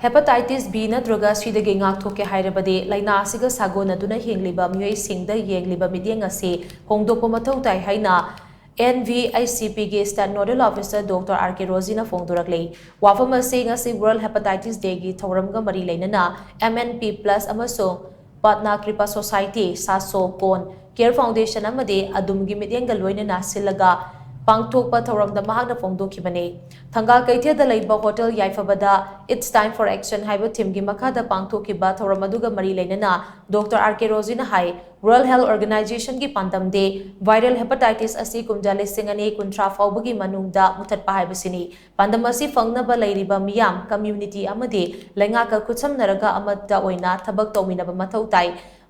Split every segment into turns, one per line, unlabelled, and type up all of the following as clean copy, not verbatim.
Hepatitis B Nattraga Sridagi ngakthokke hairabadi laina asiga Saogonaduna Hingliba Meeoi Singda Yengliba Mityeng asi Hongdokpa Mathou Tai haina NVHCP ge State Nodal Officer Dr. Rosie na phongdorakli wafam asi ngasi World Hepatitis Day gi thouram ga mari lainana MNP Plus amasung Patna Kripa Society Saso Kon Care Foundation amade adumgi Mityeng ga loinana silaga Pangthokpa thouram da mahakna phongdokhibane Thangal kaitheda leiba hotel yaifabada it's time for action haiba team gi makhada pangthokhiba thouram aduga mari lainana Dr. Rosie na hai World Health Organization gi pandam de viral hepatitis asi kumjale singani kuntra faubagi manungda muthatpa haibasini pandam asi fangnaba leiriba miyam community amade lenga ka khutsam naraga amatta oina thabak tawminaba mathau tai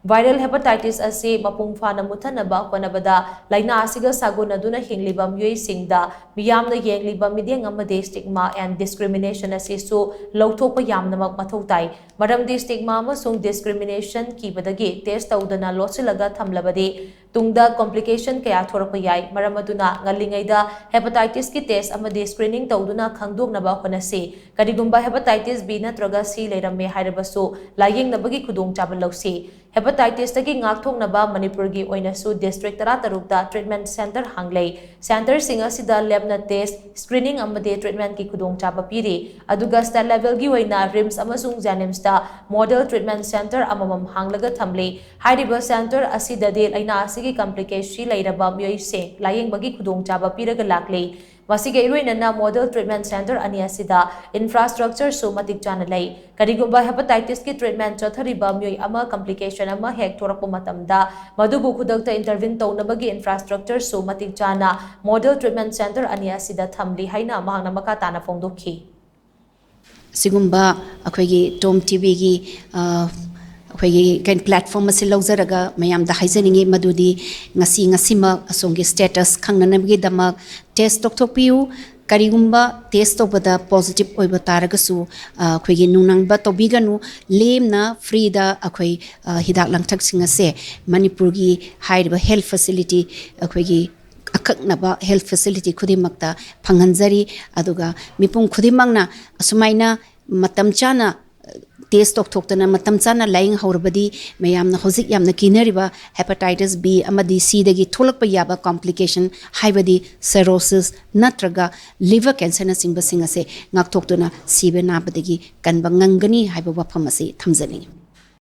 Viral hepatitis asi mapung fana muthanaba honabada laina asiga Saogonaduna Hingliba Meeoi Singda miyamna Yengliba Mityeng amade stigma and discrimination asi su lauthokpa yamnamak mathau tai maramdi stigma amasung discrimination kibadagi test tawdana losilaga thamlabadi tungda complication kaya thorakpa yai maramaduna ngalingaida hepatitis ki test amade screening tawduna khangdoknaba honasi karigumba hepatitis B Nattraga C leiramme hairabasu layingnabagi khudongchaba lawsi Hepatitis tagi ngakthokknaba Manipur gi oinasu district 13 treatment center hanglei center singa sida labna test screening amade treatment ki khudongchaba piri aduga state level gi oina RIMS amasung Janims da model treatment center amamam hanglaga thamle hairiba center asida de laina asigi complication leiraba Meeoi se layeng bagi khudongchaba piraga laklei Masige iruinana model treatment center ani asida infrastructure so matik chana lei karigumba hepatitis ki treatment chathariba Meeoi ama complication ama hek thorakpa matamda madubu khudakta intervene tawnabagi infrastructure so matik chana model treatment center ani asida thamli haina mahangna maka tana phongdokhi
sigumba akhoi TOMTV gi kain platform asi lawjaraga mayam da haijaningi madudi ngasima asongi status khangnanabgi dama test tokpiu karigumba test obada positive oiba taragasu akhoi nunangba tobiganu lemna free da akhoi hidak langthak singase manipur gi hairiba health facility akhoi akaknaba health facility khudimakta phanganjari aduga mipung khudimangna asumaina matam chana test tokthokna matam chana laing haurabadi mayamna hozik yamna kinariba hepatitis B amadi C dagi tholakpa yaba complication haibadi cirrhosis Nattraga liver cancer na singba singase ngakthokduna sibe nabadagi kanba ngangani haiba wafam ase thamjani